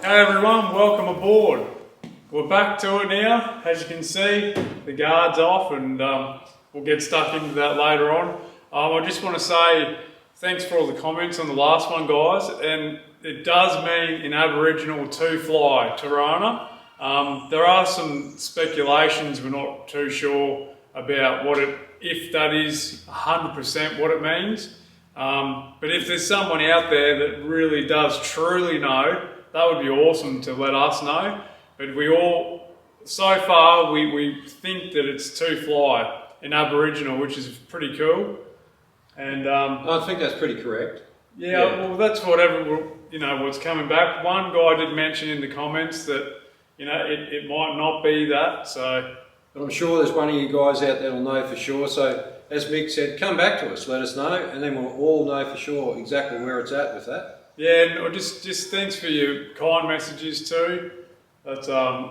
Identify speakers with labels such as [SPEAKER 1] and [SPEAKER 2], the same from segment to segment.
[SPEAKER 1] Hey everyone, welcome aboard. We're back to it now. As you can see, the guard's off and we'll get stuck into that later on. I just want to say thanks for all the comments on the last one, guys. And it does mean in Aboriginal to fly, Torana. There are some speculations, we're not too sure about if that is 100% what it means. But if there's someone out there that really does truly know, that would be awesome to let us know. But so far, we think that it's to fly in Aboriginal, which is pretty cool. And
[SPEAKER 2] I think that's pretty correct.
[SPEAKER 1] Yeah, well, that's what's coming back. One guy did mention in the comments that, it might not be that, so.
[SPEAKER 2] But I'm sure there's one of you guys out there will know for sure. So, as Mick said, come back to us, let us know, and then we'll all know for sure exactly where it's at with that.
[SPEAKER 1] Yeah, and just thanks for your kind messages too. That's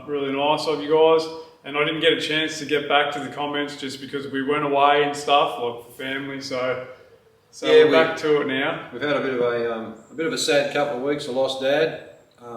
[SPEAKER 1] really nice of you guys. And I didn't get a chance to get back to the comments just because we went away and stuff, like for family. So yeah, we're back to it now.
[SPEAKER 2] We've had a bit of a sad couple of weeks. I lost Dad,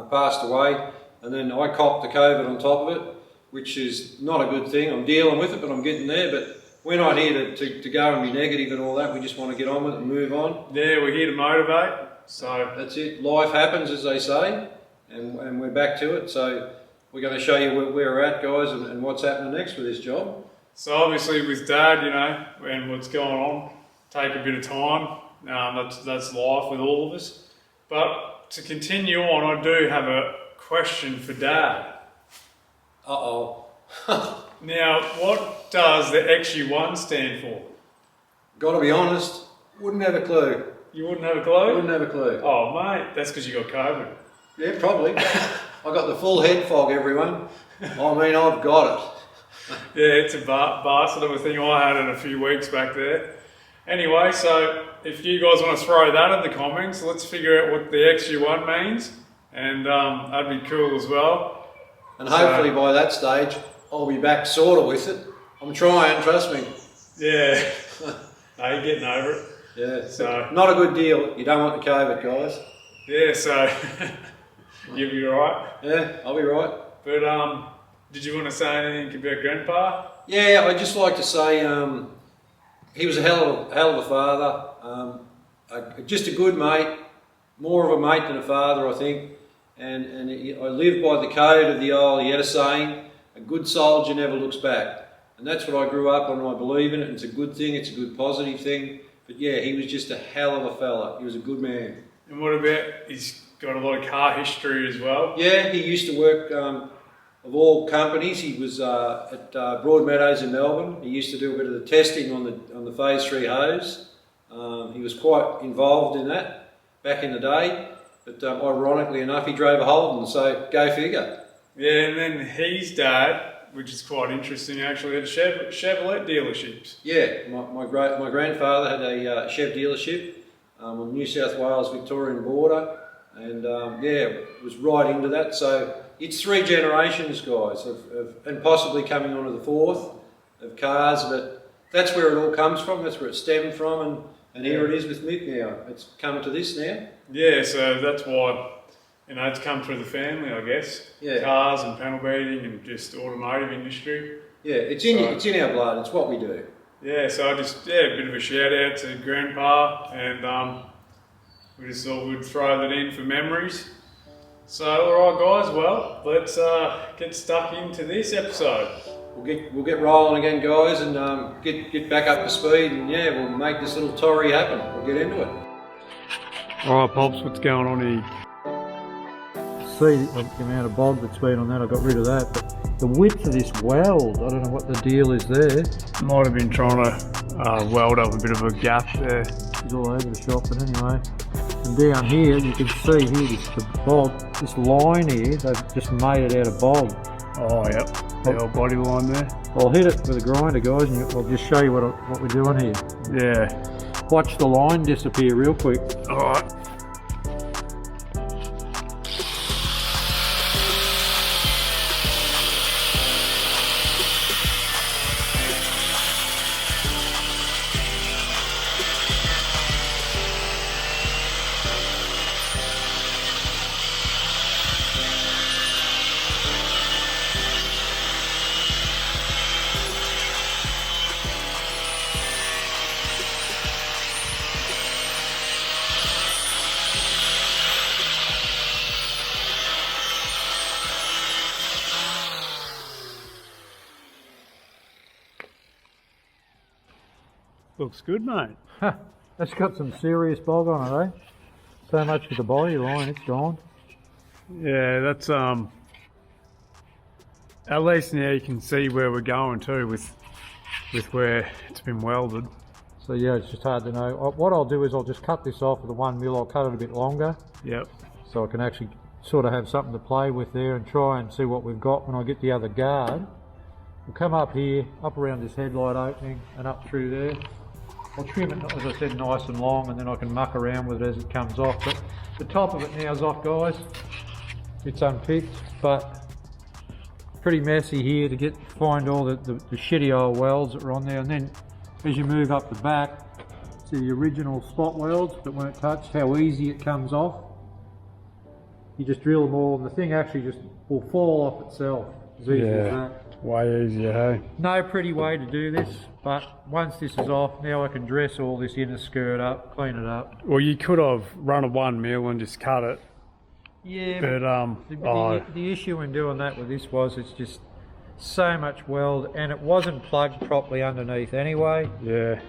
[SPEAKER 2] passed away, and then I copped the COVID on top of it, which is not a good thing. I'm dealing with it, but I'm getting there. But we're not here to go and be negative and all that. We just want to get on with it and move on.
[SPEAKER 1] Yeah, we're here to motivate. So
[SPEAKER 2] that's it. Life happens, as they say, and we're back to it. So we're going to show you where we're at, guys, and what's happening next with this job.
[SPEAKER 1] So obviously with Dad, and what's going on, take a bit of time. That's life with all of us. But to continue on, I do have a question for Dad.
[SPEAKER 2] Uh-oh.
[SPEAKER 1] Now, what does the Xu1 stand for?
[SPEAKER 2] Got to be honest, wouldn't have a clue.
[SPEAKER 1] You wouldn't have a clue?
[SPEAKER 2] Wouldn't have a clue.
[SPEAKER 1] Oh, mate, that's because you got COVID.
[SPEAKER 2] Yeah, probably. I got the full head fog, everyone. I mean, I've got it.
[SPEAKER 1] Yeah, it's a bastard of a thing I had in a few weeks back there. Anyway, so if you guys want to throw that in the comments, let's figure out what the Xu1 means, and that'd be cool as well.
[SPEAKER 2] And hopefully by that stage, I'll be back sort of with it. I'm trying, trust me.
[SPEAKER 1] Yeah. No, you're getting over it.
[SPEAKER 2] Yeah, so not a good deal. You don't want the COVID, guys.
[SPEAKER 1] Yeah, so you'll be right.
[SPEAKER 2] Yeah, I'll be right.
[SPEAKER 1] But did you want to say anything about Grandpa?
[SPEAKER 2] Yeah, I'd just like to say he was a hell of a father. Just a good mate, more of a mate than a father, I think. And I live by the code of he had a saying, a good soldier never looks back. And that's what I grew up on, and I believe in it. It's a good thing, it's a good positive thing. But yeah, he was just a hell of a fella. He was a good man.
[SPEAKER 1] And what about, he's got a lot of car history as well?
[SPEAKER 2] Yeah, he used to work, of all companies, he was at Broadmeadows in Melbourne. He used to do a bit of the testing on the Phase 3 hose. He was quite involved in that back in the day. But ironically enough, he drove a Holden, so go figure.
[SPEAKER 1] Yeah, and then his dad, which is quite interesting actually, had Chevrolet dealerships.
[SPEAKER 2] Yeah, my grandfather had a Chev dealership on the New South Wales Victorian border, and yeah, was right into that. So it's 3 generations, guys, and possibly coming on to the 4th of cars, but that's where it all comes from, that's where it stemmed from, and here it is with Mick now. It's come to this now.
[SPEAKER 1] Yeah, so that's why, it's come through the family, I guess.
[SPEAKER 2] Yeah.
[SPEAKER 1] Cars and panel beating and just automotive industry.
[SPEAKER 2] Yeah, it's in our blood, it's what we do.
[SPEAKER 1] Yeah, so a bit of a shout out to Grandpa, and we just thought we'd throw that in for memories. So, alright guys, well, let's get stuck into this episode.
[SPEAKER 2] We'll get rolling again, guys, and get back up to speed, and yeah, we'll make this little Tory happen. We'll get into it.
[SPEAKER 1] Alright, Pops, what's going on here?
[SPEAKER 3] See the amount of bog that's been on that, I got rid of that, but the width of this weld, I don't know what the deal is there.
[SPEAKER 1] Might have been trying to weld up a bit of a gap there.
[SPEAKER 3] It's all over the shop, but anyway. And down here, you can see here, the bog, this line here, they've just made it out of bog.
[SPEAKER 1] Oh, yep, the old body line there.
[SPEAKER 3] I'll hit it with a grinder, guys, and I'll just show you what we're doing here.
[SPEAKER 1] Yeah.
[SPEAKER 3] Watch the line disappear real quick.
[SPEAKER 1] Alright. looks good, mate.
[SPEAKER 3] That's got some serious bog on it, eh? So much for the body line, it's gone.
[SPEAKER 1] Yeah, that's at least now you can see where we're going too with where it's been welded.
[SPEAKER 3] So yeah, it's just hard to know. What I'll do is I'll just cut this off with a 1 mil. I'll cut it a bit longer.
[SPEAKER 1] Yep.
[SPEAKER 3] So I can actually sort of have something to play with there and try and see what we've got when I get the other guard. We'll come up here, up around this headlight opening and up through there. I'll trim it, as I said, nice and long, and then I can muck around with it as it comes off. But the top of it now is off, guys. It's unpicked, but pretty messy here to find all the shitty old welds that were on there. And then as you move up the back, see the original spot welds that weren't touched, how easy it comes off. You just drill them all and the thing actually just will fall off itself. As easy as that.
[SPEAKER 1] Way easier, hey?
[SPEAKER 3] No pretty way to do this, but once this is off, now I can dress all this inner skirt up, clean it up.
[SPEAKER 1] Well, you could have run a 1 mil and just cut it.
[SPEAKER 3] Yeah,
[SPEAKER 1] but
[SPEAKER 3] the issue in doing that with this was it's just so much weld, and it wasn't plugged properly underneath anyway.
[SPEAKER 1] Yeah.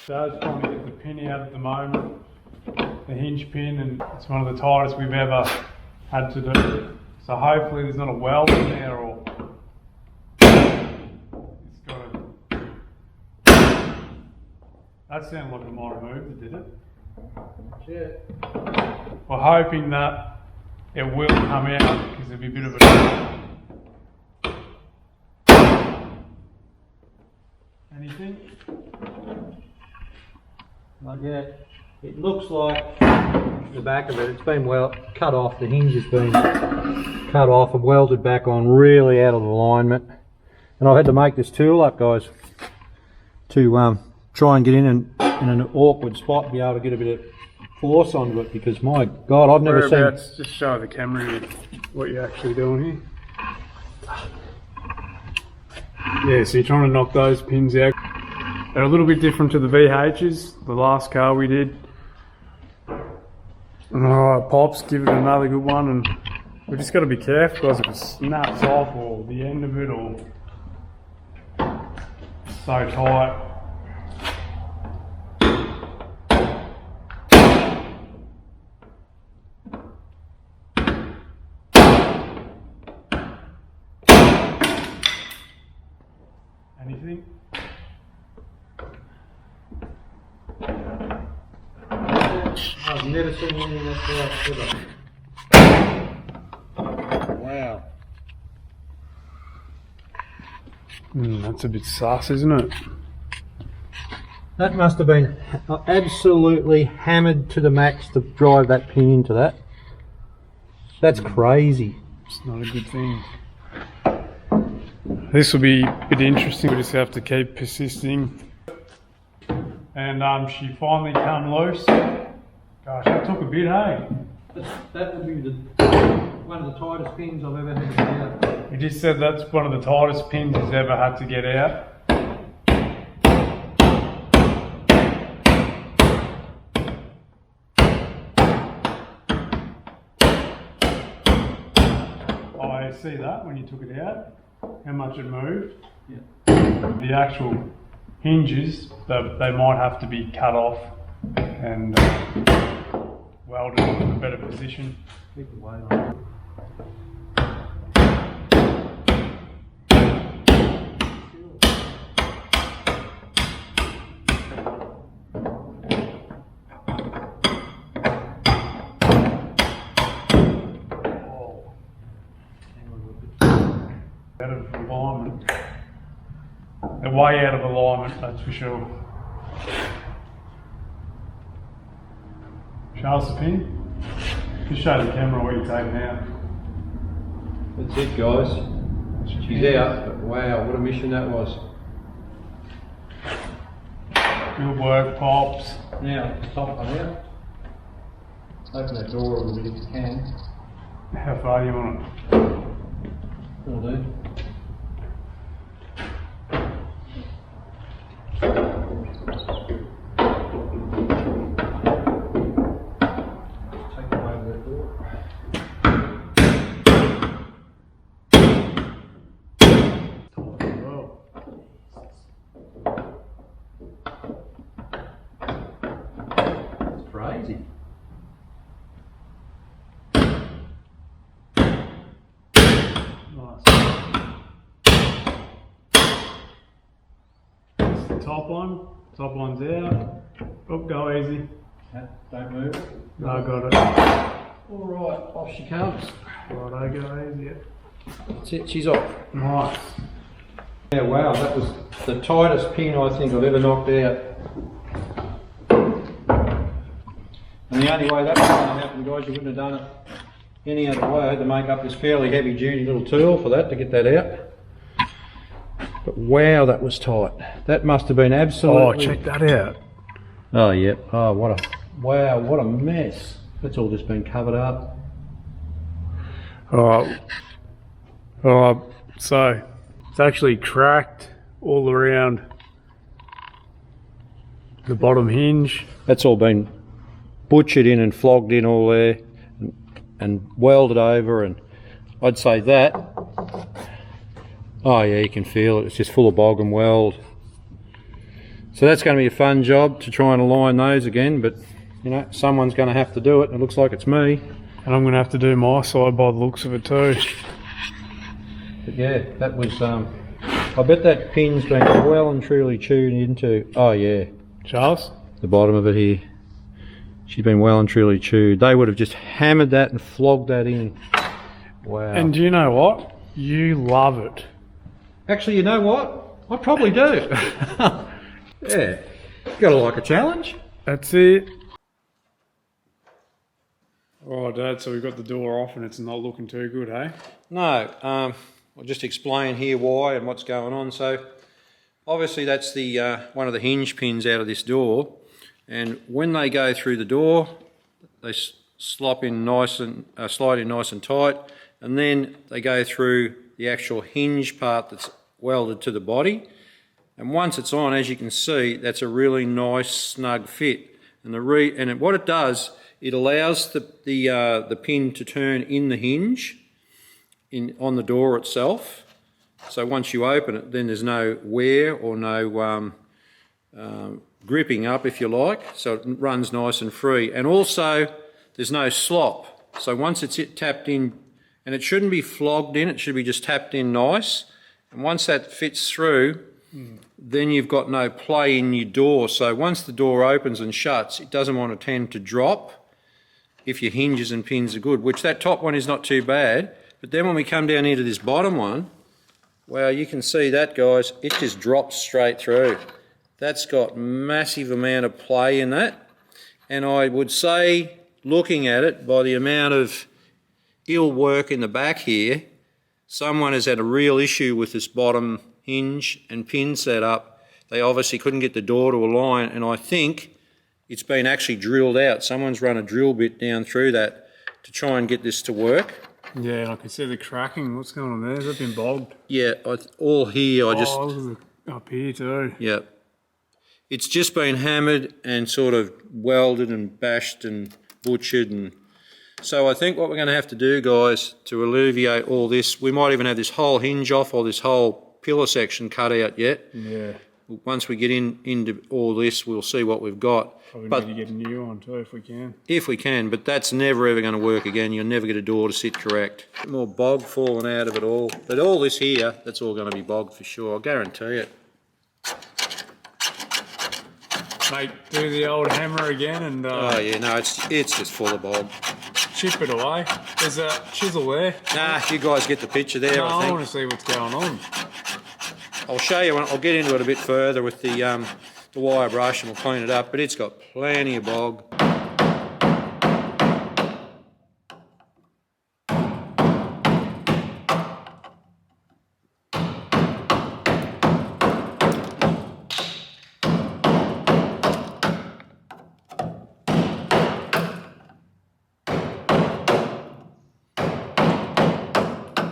[SPEAKER 1] Dad's trying to get the pin out at the moment, the hinge pin, and it's one of the tightest we've ever had to do. So hopefully there's not a weld in there, or it's got a... That sounded like it might have moved, did it?
[SPEAKER 3] Yeah.
[SPEAKER 1] We're hoping that it will come out, because there'll be a bit of a... Anything?
[SPEAKER 3] Not yet. It looks like the back of it's been well cut off. The hinge has been cut off and welded back on, really out of alignment. And I've had to make this tool up, guys, to try and get in an awkward spot and be able to get a bit of force onto it, because my God, I've never seen...
[SPEAKER 1] Just show the camera what you're actually doing here. Yeah, so you're trying to knock those pins out. They're a little bit different to the VHs, the last car we did. Alright, Pops, give it another good one, and we just got to be careful, because if it snaps off, or the end of it, or so tight. Anything?
[SPEAKER 2] I've never seen anything that size ever.
[SPEAKER 1] Wow. That's a bit sus, isn't it?
[SPEAKER 3] That must have been absolutely hammered to the max to drive that pin into that. That's crazy.
[SPEAKER 1] It's not a good thing. This will be a bit interesting. We just have to keep persisting. And she finally come loose. Gosh, that took a bit, hey?
[SPEAKER 3] That would be one of the tightest pins I've ever had to get out.
[SPEAKER 1] He just said that's one of the tightest pins he's ever had to get out. I see that when you took it out, how much it moved.
[SPEAKER 3] Yeah.
[SPEAKER 1] The actual hinges, they might have to be cut off and welded in a better position.
[SPEAKER 3] Keep the weight on it.
[SPEAKER 1] Out of alignment. They're way out of alignment, that's for sure. Show us the pin. Just show the camera what you're taking out.
[SPEAKER 2] That's it, guys. She's out, but wow, what a mission that was.
[SPEAKER 1] Good work, Pops.
[SPEAKER 3] Now, top one out. Open that door a little bit if you can.
[SPEAKER 1] How far do you want it?
[SPEAKER 3] Will do. Take it over that door.
[SPEAKER 1] Well,
[SPEAKER 3] It's crazy.
[SPEAKER 1] nice. That's the top one. Top one's out. Oh, go easy.
[SPEAKER 3] Don't move.
[SPEAKER 1] No, got it.
[SPEAKER 3] Alright, off she comes.
[SPEAKER 1] Right, go easy.
[SPEAKER 2] That's it, she's off.
[SPEAKER 1] Nice.
[SPEAKER 2] Yeah, wow, that was the tightest pin I think I've ever knocked out. And the only way that was going to happen, guys, you wouldn't have done it any other way. I had to make up this fairly heavy duty little tool for that to get that out. But wow, that was tight. That must have been absolutely...
[SPEAKER 1] Oh, check that out.
[SPEAKER 2] Oh, yep. Oh, what a... Wow, what a mess. That's all just been covered up.
[SPEAKER 1] Alright. So it's actually cracked all around the bottom hinge.
[SPEAKER 2] That's all been butchered in and flogged in all there and welded over, and I'd say that. Oh yeah, you can feel it. It's just full of bog and weld. So that's going to be a fun job to try and align those again, but you know, someone's going to have to do it, and it looks like it's me.
[SPEAKER 1] And I'm going to have to do my side by the looks of it too.
[SPEAKER 2] But yeah, that was, I bet that pin's been well and truly chewed into, oh yeah,
[SPEAKER 1] Charles?
[SPEAKER 2] the bottom of it here. She's been well and truly chewed. They would have just hammered that and flogged that in. Wow.
[SPEAKER 1] And do you know what? You love it.
[SPEAKER 2] Actually, you know what? I probably do. Yeah. Gotta like a challenge.
[SPEAKER 1] That's it. Alright, Dad, so we've got the door off and it's not looking too good, hey?
[SPEAKER 2] No, I'll just explain here why and what's going on. So, obviously that's the one of the hinge pins out of this door, and when they go through the door, they slide in nice and tight, and then they go through the actual hinge part that's welded to the body. And once it's on, as you can see, that's a really nice snug fit. And what it does, it allows the pin to turn in the hinge on the door itself. So once you open it, then there's no wear or no gripping up, if you like. So it runs nice and free. And also, there's no slop. So once it's tapped in, and it shouldn't be flogged in, it should be just tapped in nice. And once that fits through, then you've got no play in your door. So once the door opens and shuts, it doesn't want to tend to drop if your hinges and pins are good, which that top one is not too bad. But then when we come down here to this bottom one, well, you can see that, guys, it just drops straight through. That's got massive amount of play in that. And I would say, looking at it, by the amount of ill work in the back here, someone has had a real issue with this bottom hinge and pin setup. They obviously couldn't get the door to align, and I think it's been actually drilled out. Someone's run a drill bit down through that to try and get this to work.
[SPEAKER 1] Yeah, and I can see the cracking. What's going on there? Has it been bogged?
[SPEAKER 2] Yeah, all here,
[SPEAKER 1] Up here too.
[SPEAKER 2] Yeah. It's just been hammered and sort of welded and bashed and butchered. And so I think what we're going to have to do, guys, to alleviate all this, we might even have this whole hinge off or this whole pillar section cut out yet.
[SPEAKER 1] Yeah.
[SPEAKER 2] Once we get into all this, we'll see what we've got.
[SPEAKER 1] Probably need to get a new one too if we can.
[SPEAKER 2] If we can, but that's never ever going to work again. You'll never get a door to sit correct. More bog falling out of it all. But all this here, that's all going to be bogged for sure. I'll guarantee it.
[SPEAKER 1] Mate, do the old hammer again and
[SPEAKER 2] Oh yeah, no, it's just full of bog.
[SPEAKER 1] chip it away. There's a chisel there.
[SPEAKER 2] Nah, you guys get the picture there,
[SPEAKER 1] No,
[SPEAKER 2] I
[SPEAKER 1] I
[SPEAKER 2] think.
[SPEAKER 1] want to see what's going on.
[SPEAKER 2] I'll show you, I'll get into it a bit further with the wire brush and we'll clean it up, but it's got plenty of bog.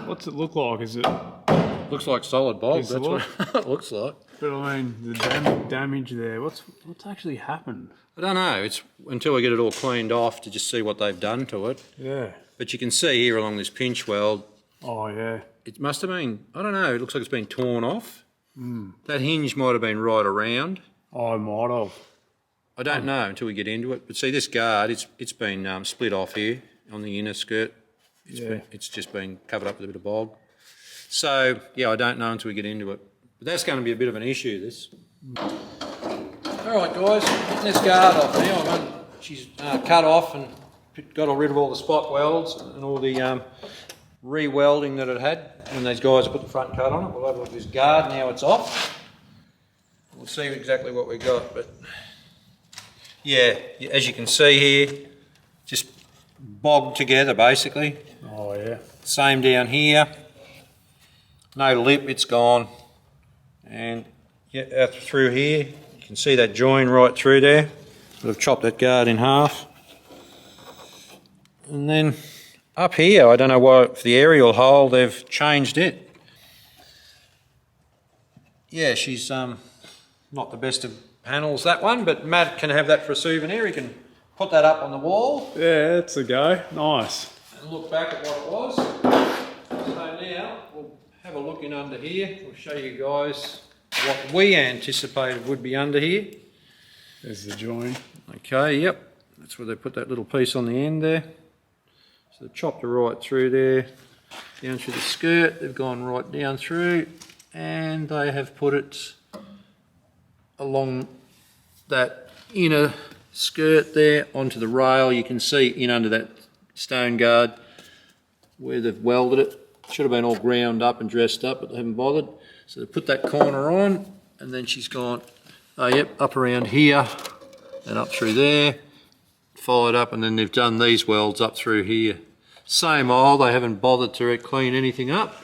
[SPEAKER 1] What's it look like? Is it?
[SPEAKER 2] Looks like solid bog,
[SPEAKER 1] Is it
[SPEAKER 2] that's what it looks like.
[SPEAKER 1] But I mean, the damage there. What's actually happened?
[SPEAKER 2] I don't know, it's until we get it all cleaned off to just see what they've done to it.
[SPEAKER 1] Yeah.
[SPEAKER 2] But you can see here along this pinch weld,
[SPEAKER 1] Oh yeah.
[SPEAKER 2] it must have been, I don't know, it looks like it's been torn off. That hinge might have been right around.
[SPEAKER 1] I might have.
[SPEAKER 2] I don't know until we get into it. But see, this guard, it's been split off here on the inner skirt. It's just been covered up with a bit of bog. So, yeah, I don't know until we get into it. But that's going to be a bit of an issue, this. All right, guys, getting this guard off now. She's cut off and got rid of all the spot welds and all the re-welding that it had. And these guys put the front cut on it. We'll have a look at this guard now it's off. We'll see exactly what we got. But, yeah, as you can see here, just bogged together, basically.
[SPEAKER 1] Oh yeah.
[SPEAKER 2] Same down here. No lip, it's gone. And yeah, out through here, you can see that join right through there. But I've chopped that guard in half. And then up here, I don't know why, for the aerial hole, they've changed it. Yeah, she's not the best of panels, that one, but Matt can have that for a souvenir. He can put that up on the wall.
[SPEAKER 1] Yeah, that's a go. Nice.
[SPEAKER 2] And look back at what it was. So now we'll have a look in under here. We'll show you guys what we anticipated would be under here.
[SPEAKER 1] There's the join.
[SPEAKER 2] Okay, yep. That's where they put that little piece on the end there. So they've chopped it right through there, down through the skirt. They've gone right down through, and they have put it along that inner skirt there onto the rail. You can see in under that stone guard where they've welded it. Should have been all ground up and dressed up, but they haven't bothered. So they put that corner on, and then she's gone, oh yep, up around here and up through there, followed up, and then they've done these welds up through here. Same old, they haven't bothered to clean anything up.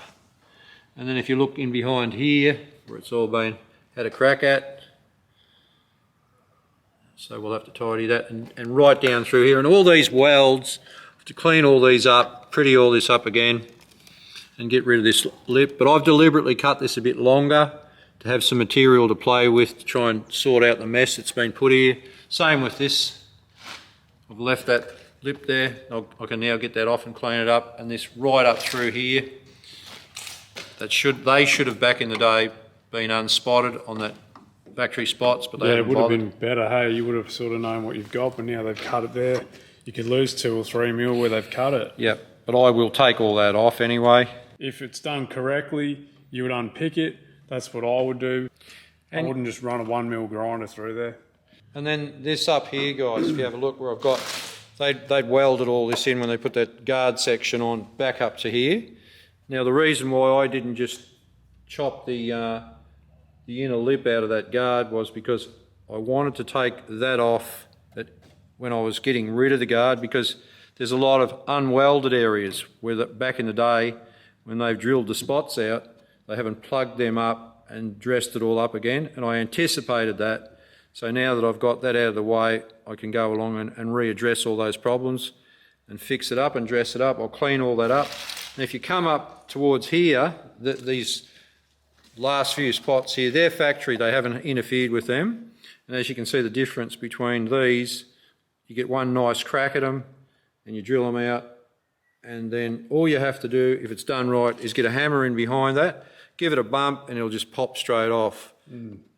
[SPEAKER 2] And then if you look in behind here, where it's all been had a crack at, so we'll have to tidy that, and right down through here, and all these welds, to clean all these up, pretty all this up again, and get rid of this lip. But I've deliberately cut this a bit longer to have some material to play with to try and sort out the mess that's been put here. Same with this. I've left that lip there. I can now get that off and clean it up, and this right up through here. They should have back in the day been unspotted on that factory spots, but they
[SPEAKER 1] Yeah, it
[SPEAKER 2] haven't
[SPEAKER 1] would have
[SPEAKER 2] bothered.
[SPEAKER 1] been better. Hey, you would have sort of known what you've got, but now they've cut it there. You could lose 2 or 3 mil where they've cut it.
[SPEAKER 2] Yep, but I will take all that off anyway.
[SPEAKER 1] If it's done correctly, you would unpick it, That's what I would do.
[SPEAKER 2] And-
[SPEAKER 1] I wouldn't just run a 1mm grinder through there.
[SPEAKER 2] And then this up here, guys, if you have a look where I've got, they'd welded all this in when they put that guard section on back up to here. Now the reason why I didn't just chop the inner lip out of that guard was because I wanted to take that off when I was getting rid of the guard, because there's a lot of unwelded areas where back in the day when they've drilled the spots out, they haven't plugged them up and dressed it all up again, and I anticipated that. So now that I've got that out of the way, I can go along and readdress all those problems and fix it up and dress it up. I'll clean all that up. And if you come up towards here, these last few spots here, they're factory, they haven't interfered with them. And as you can see the difference between these, you get one nice crack at them and you drill them out, and then all you have to do, if it's done right, is get a hammer in behind that, give it a bump, and it'll just pop straight off.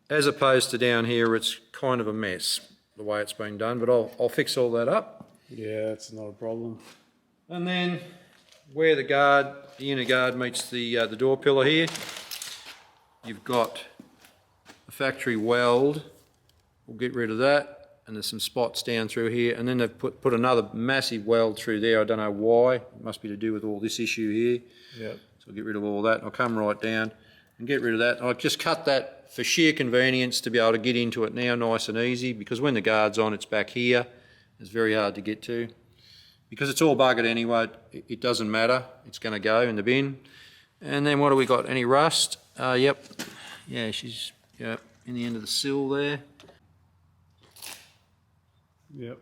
[SPEAKER 2] As opposed to down here, it's kind of a mess the way it's been done, but I'll fix all that up.
[SPEAKER 1] Yeah, it's not a problem.
[SPEAKER 2] And then where the inner guard meets the door pillar here, you've got a factory weld. We'll get rid of that. And there's some spots down through here, and then they've put another massive weld through there. I don't know why. It must be to do with all this issue here.
[SPEAKER 1] Yep.
[SPEAKER 2] So I'll get rid of all that. I'll come right down and get rid of that. I'll just cut that for sheer convenience to be able to get into it now nice and easy, because when the guard's on, it's back here. It's very hard to get to. Because it's all buggered anyway, it doesn't matter. It's going to go in the bin. And then what do we got? Any rust? Yep. Yeah, she's in the end of the sill there.
[SPEAKER 1] Yep.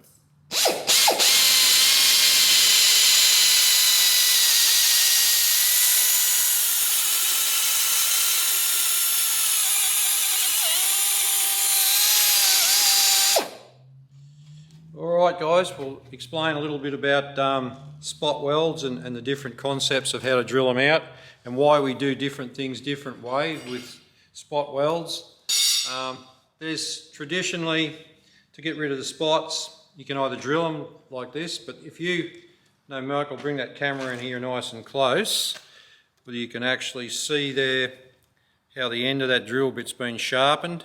[SPEAKER 2] Alright guys, we'll explain a little bit about spot welds and the different concepts of how to drill them out and why we do different things different ways with spot welds. There's traditionally, to get rid of the spots, you can either drill them like this, but if Mike will bring that camera in here nice and close, whether you can actually see there how the end of that drill bit's been sharpened.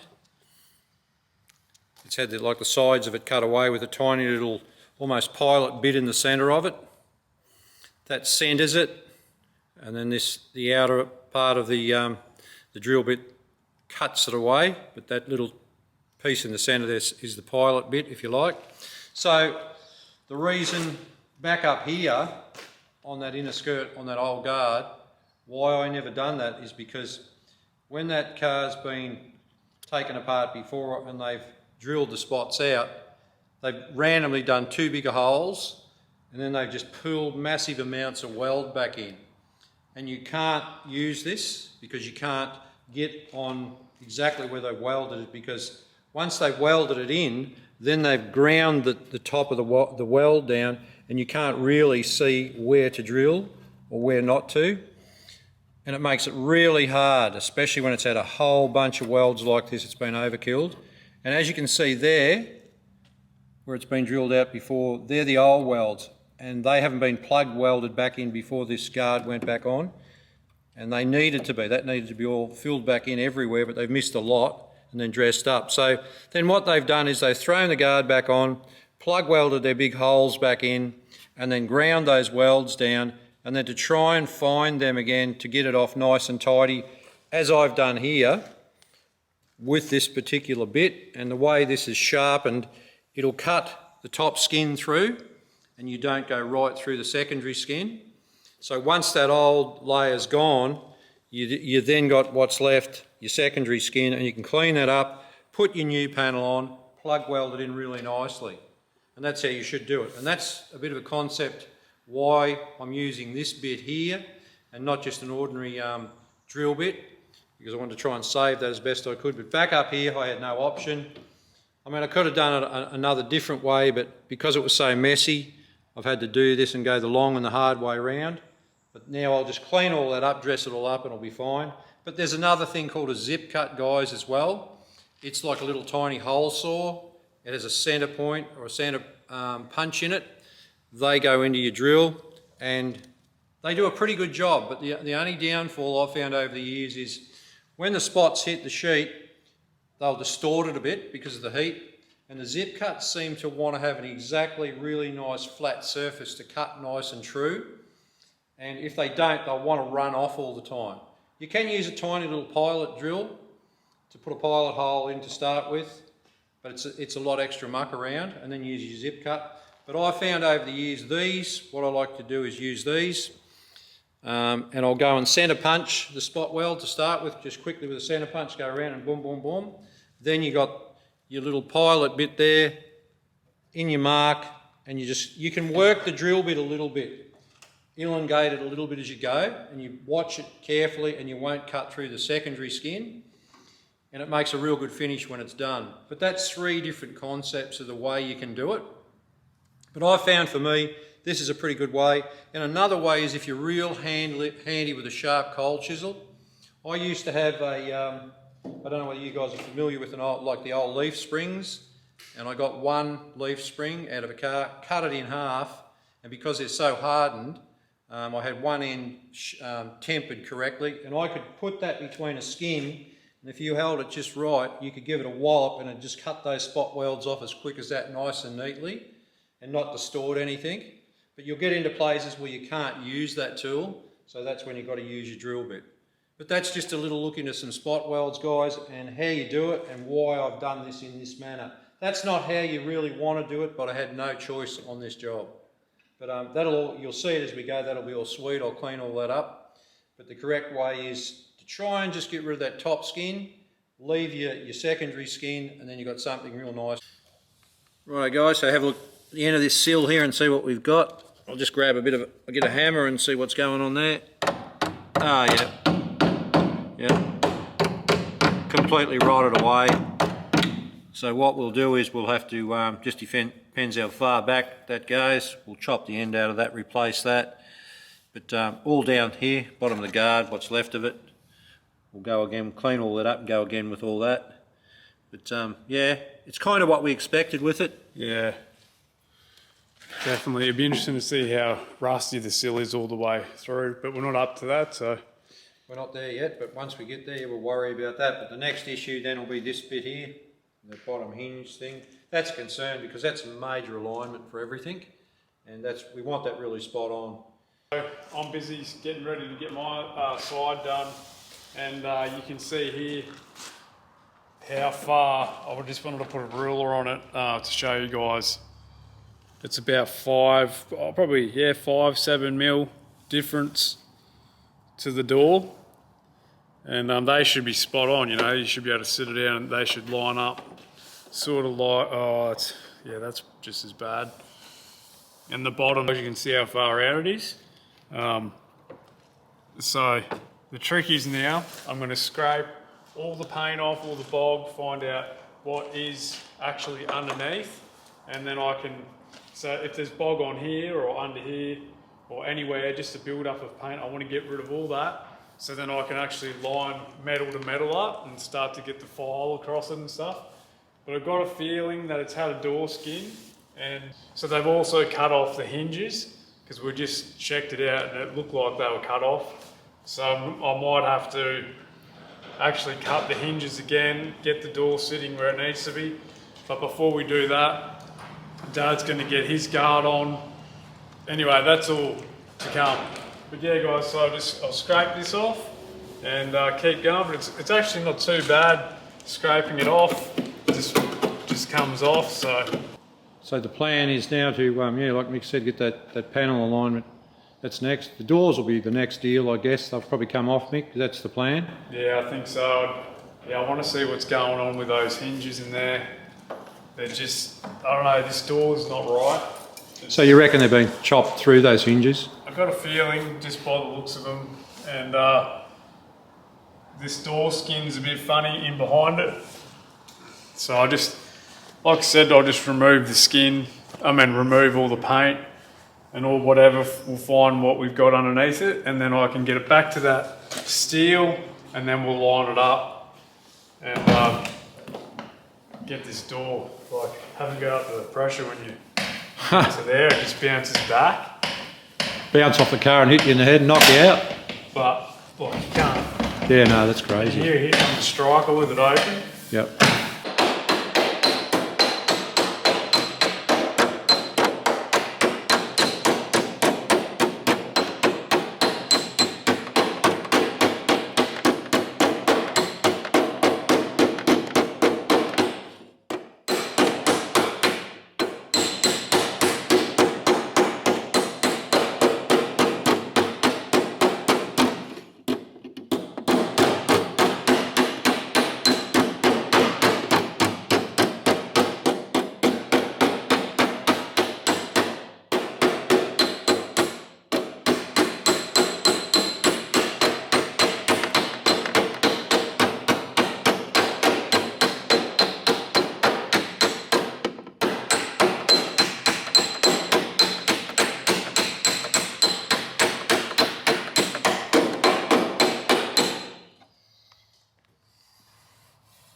[SPEAKER 2] It's had like the sides of it cut away with a tiny little almost pilot bit in the centre of it. That centres it, and then the outer part of the drill bit cuts it away, but that little piece in the centre there is the pilot bit, if you like. So the reason back up here on that inner skirt on that old guard, why I never done that is because when that car's been taken apart before and they've drilled the spots out, they've randomly done too big of holes, and then they've just pulled massive amounts of weld back in. And you can't use this because you can't get on exactly where they welded it, because once they've welded it in, then they've ground the top of the weld down, and you can't really see where to drill or where not to. And it makes it really hard, especially when it's had a whole bunch of welds like this. It's been overkilled. And as you can see there, where it's been drilled out before, they're the old welds, and they haven't been plug welded back in before this guard went back on. And they needed to be. That needed to be all filled back in everywhere, but they've missed a lot and then dressed up. So then what they've done is they've thrown the guard back on, plug welded their big holes back in, and then ground those welds down, and then to try and find them again to get it off nice and tidy, as I've done here with this particular bit. And the way this is sharpened, it'll cut the top skin through, and you don't go right through the secondary skin. So once that old layer's gone, you then got what's left, your secondary skin, and you can clean that up, put your new panel on, plug weld it in really nicely. And that's how you should do it. And that's a bit of a concept why I'm using this bit here and not just an ordinary drill bit, because I wanted to try and save that as best I could. But back up here, I had no option. I mean, I could have done it another different way, but because it was so messy, I've had to do this and go the long and the hard way round. But now I'll just clean all that up, dress it all up, and it'll be fine. But there's another thing called a zip cut, guys, as well. It's like a little tiny hole saw. It has a centre point or a centre punch in it. They go into your drill, and they do a pretty good job. But the only downfall I've found over the years is When the spots hit the sheet, they'll distort it a bit because of the heat, and the zip cuts seem to want to have an exactly really nice flat surface to cut nice and true, and if they don't, they'll want to run off all the time. You can use a tiny little pilot drill to put a pilot hole in to start with, but it's a lot extra muck around, and then use your zip cut. But I found over the years what I like to do is use these, and I'll go and centre punch the spot weld to start with, just quickly with a centre punch, go around and boom, boom, boom. Then you got your little pilot bit there in your mark, and you can work the drill bit a little bit, elongate it a little bit as you go, and you watch it carefully, and you won't cut through the secondary skin, and it makes a real good finish when it's done. But that's 3 different concepts of the way you can do it. But I found for me, this is a pretty good way. And another way is if you're real handy with a sharp cold chisel. I used to have I don't know whether you guys are familiar with like the old leaf springs, and I got one leaf spring out of a car, cut it in half, and because they're so hardened, I had one end tempered correctly, and I could put that between a skin, and if you held it just right, you could give it a wallop and it just cut those spot welds off as quick as that, nice and neatly, and not distort anything. But you'll get into places where you can't use that tool, so that's when you've got to use your drill bit. But that's just a little look into some spot welds, guys, and how you do it and why I've done this in this manner. That's not how you really want to do it, but I had no choice on this job. But you'll see it as we go, that'll be all sweet, I'll clean all that up. But the correct way is to try and just get rid of that top skin, leave your secondary skin, and then you've got something real nice. Right guys, so have a look at the end of this sill here and see what we've got. I'll just grab I'll get a hammer and see what's going on there. Ah, yeah, completely rotted away. So what we'll do is we'll have to, just depends how far back that goes, we'll chop the end out of that, replace that. But all down here, bottom of the guard, what's left of it, we'll go again, clean all that up and go again with all that. But yeah, it's kind of what we expected with it.
[SPEAKER 1] Yeah, definitely. It'd be interesting to see how rusty the sill is all the way through, but we're not up to that, so.
[SPEAKER 2] We're not there yet, but once we get there, we'll worry about that. But the next issue then will be this bit here, the bottom hinge thing. That's a concern because that's a major alignment for everything, and we want that really spot on.
[SPEAKER 1] I'm busy getting ready to get my side done, and you can see here how far. I just wanted to put a ruler on it to show you guys. It's about 5-7 mil difference to the door, and they should be spot on. You know, you should be able to sit it down and they should line up sort of like, yeah, that's just as bad. And the bottom, as you can see how far out it is. So the trick is now I'm going to scrape all the paint off, all the bog, find out what is actually underneath, and then I can, so if there's bog on here or under here or anywhere, just a build up of paint, I want to get rid of all that, so then I can actually line metal to metal up and start to get the file across it and stuff. But I've got a feeling that it's had a door skin, and so they've also cut off the hinges, because we just checked it out and it looked like they were cut off. So I might have to actually cut the hinges again, get the door sitting where it needs to be. But before we do that, Dad's going to get his guard on. Anyway, that's all to come. But yeah guys, so I'll scrape this off and keep going, but it's actually not too bad scraping it off. Just comes off, so
[SPEAKER 2] the plan is now to, yeah, like Mick said, get that panel alignment. That's next. The doors will be the next deal, I guess. They'll probably come off, Mick. That's the plan.
[SPEAKER 1] Yeah, I think so. Yeah, I want to see what's going on with those hinges in there. They're just, I don't know, this door's not right.
[SPEAKER 2] So you reckon they've been chopped through those hinges?
[SPEAKER 1] I've got a feeling just by the looks of them, and this door skin's a bit funny in behind it. So I just, like I said, I'll just remove the skin, remove all the paint and all whatever, we'll find what we've got underneath it, and then I can get it back to that steel, and then we'll line it up and get this door, like, haven't got up to the pressure when you so there, it just bounces back.
[SPEAKER 2] Bounce off the car and hit you in the head and knock you out.
[SPEAKER 1] But, like, you can't
[SPEAKER 2] Yeah, no, that's
[SPEAKER 1] And
[SPEAKER 2] crazy.
[SPEAKER 1] here comes the striker with it open.
[SPEAKER 2] Yep.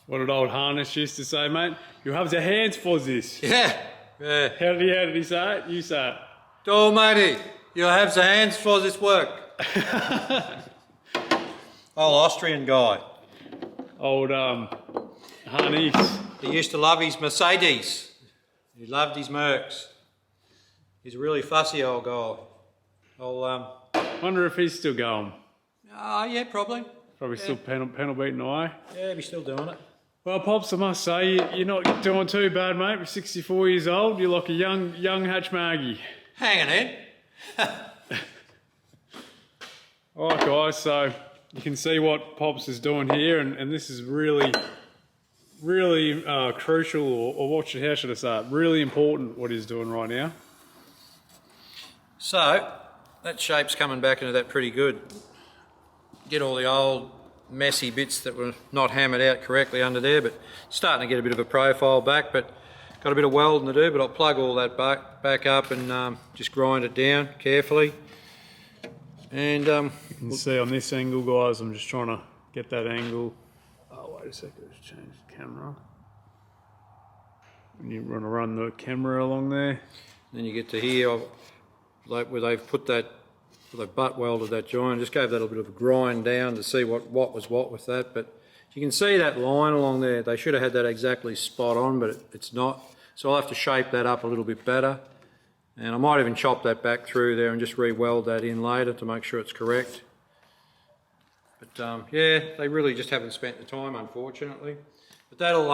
[SPEAKER 1] What did old Harness used to say, mate? You have the hands for this.
[SPEAKER 2] Yeah.
[SPEAKER 1] How did he say it? You say it.
[SPEAKER 2] Oh, matey, you have the hands for this work. Old Austrian guy.
[SPEAKER 1] Old Harness.
[SPEAKER 2] He used to love his Mercedes. He loved his Mercs. He's a really fussy old guy.
[SPEAKER 1] Wonder if he's still going.
[SPEAKER 2] Yeah, probably.
[SPEAKER 1] Probably still panel beating away.
[SPEAKER 2] Yeah, he's still doing it.
[SPEAKER 1] Well, Pops, I must say, you're not doing too bad, mate. You're 64 years old. You're like a young Hatch Margie.
[SPEAKER 2] Hanging in.
[SPEAKER 1] All right, guys, so you can see what Pops is doing here, and this is really crucial, or how should I say it? Really important what he's doing right now.
[SPEAKER 2] So, that shape's coming back into that pretty good. Get all the old messy bits that were not hammered out correctly under there, but starting to get a bit of a profile back, but got a bit of welding to do, but I'll plug all that back up and just grind it down carefully. And
[SPEAKER 1] You can see on this angle, guys, I'm just trying to get that angle. Oh, wait a second, let's change the camera. And you want to run the camera along there.
[SPEAKER 2] then you get to here, like where they've put that, where they've butt welded that joint, just gave that a bit of a grind down to see what was what with that. But you can see that line along there. They should have had that exactly spot on, but it's not. So I'll have to shape that up a little bit better. And I might even chop that back through there and just re-weld that in later to make sure it's correct. But yeah, they really just haven't spent the time, unfortunately. But that'll,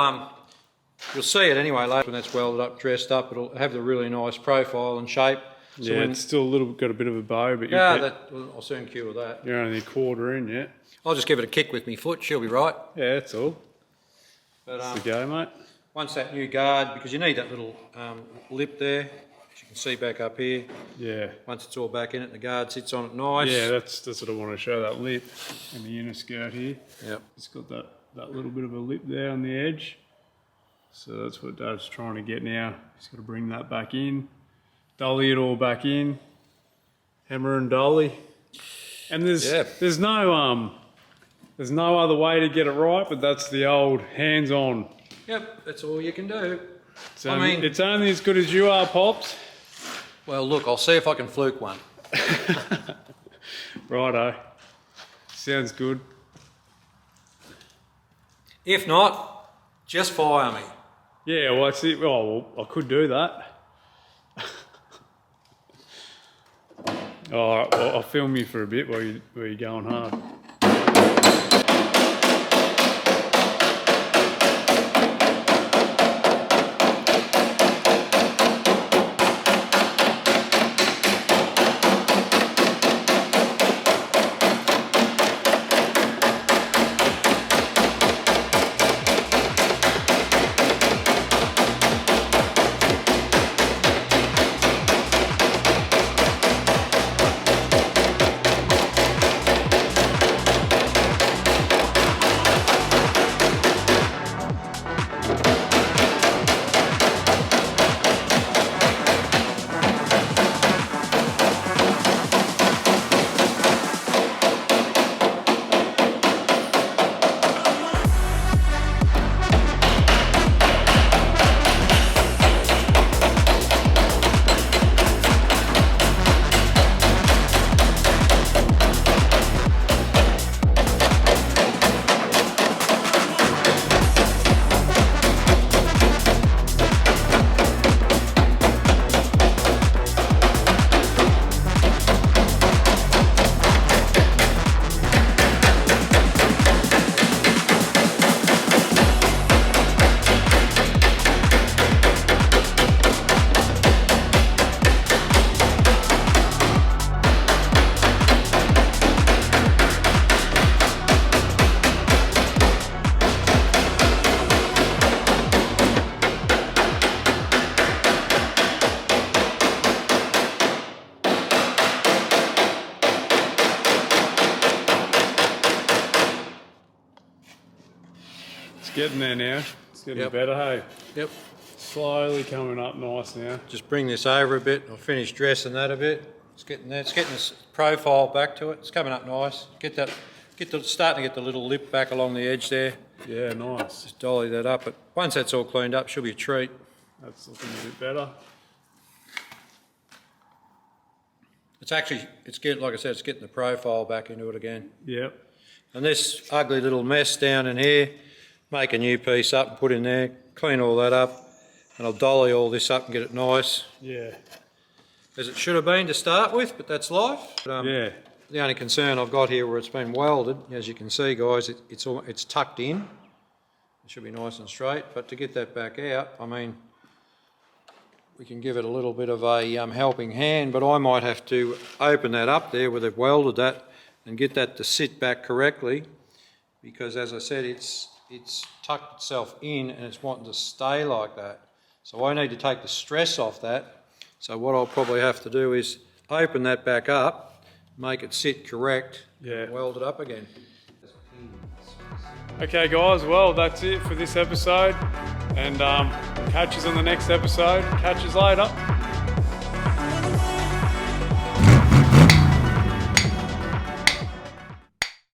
[SPEAKER 2] you'll see it anyway later when that's welded up, dressed up. It'll have the really nice profile and shape. So
[SPEAKER 1] Yeah, it's still got a bit of a bow, but
[SPEAKER 2] I'll soon cure that.
[SPEAKER 1] you're only a quarter in yet.
[SPEAKER 2] I'll just give it a kick with my foot, she'll be right.
[SPEAKER 1] Yeah, that's all.
[SPEAKER 2] But
[SPEAKER 1] That's the go, mate.
[SPEAKER 2] once that new guard, because you need that little lip there, as you can see back up here.
[SPEAKER 1] Yeah.
[SPEAKER 2] Once it's all back in it, the guard sits on it nice.
[SPEAKER 1] Yeah, that's what I want to show, that lip in the inner skirt here.
[SPEAKER 2] Yep.
[SPEAKER 1] It's got that little bit of a lip there on the edge. So that's what Dad's trying to get now. He's got to bring that back in, dolly it all back in, hammer and dolly. And there's no other way to get it right, but that's the old hands-on.
[SPEAKER 2] Yep, that's all you can do.
[SPEAKER 1] It's only as good as you are, Pops.
[SPEAKER 2] Well, look, I'll see if I can fluke one.
[SPEAKER 1] Righto. Sounds good.
[SPEAKER 2] If not, just fire me.
[SPEAKER 1] Yeah, well, that's it. Oh, well, I could do that. All right, well, I'll film you for a bit while you're going hard. getting there now. It's getting
[SPEAKER 2] Yep.
[SPEAKER 1] better, hey?
[SPEAKER 2] Yep.
[SPEAKER 1] Slowly coming up nice now.
[SPEAKER 2] Just bring this over a bit. I'll finish dressing that a bit. It's getting there. It's getting this profile back to it. It's coming up nice. Starting to get the little lip back along the edge there.
[SPEAKER 1] Yeah, nice.
[SPEAKER 2] Just dolly that up. But once that's all cleaned up, she'll be a treat.
[SPEAKER 1] That's looking a bit better.
[SPEAKER 2] It's getting, like I said, it's getting the profile back into it again.
[SPEAKER 1] Yep.
[SPEAKER 2] And this ugly little mess down in here, make a new piece up and put in there, clean all that up, and I'll dolly all this up and get it nice.
[SPEAKER 1] Yeah.
[SPEAKER 2] As it should have been to start with, but that's life. But,
[SPEAKER 1] Yeah.
[SPEAKER 2] the only concern I've got here where it's been welded, as you can see guys, it's tucked in. It should be nice and straight, but to get that back out, I mean, we can give it a little bit of a helping hand, but I might have to open that up there where they've welded that and get that to sit back correctly, because as I said, it's tucked itself in and it's wanting to stay like that. So I need to take the stress off that. So what I'll probably have to do is open that back up, make it sit correct,
[SPEAKER 1] Yeah.
[SPEAKER 2] and weld it up again.
[SPEAKER 1] Okay guys, well that's it for this episode, and catch us on the next episode. Catch us later.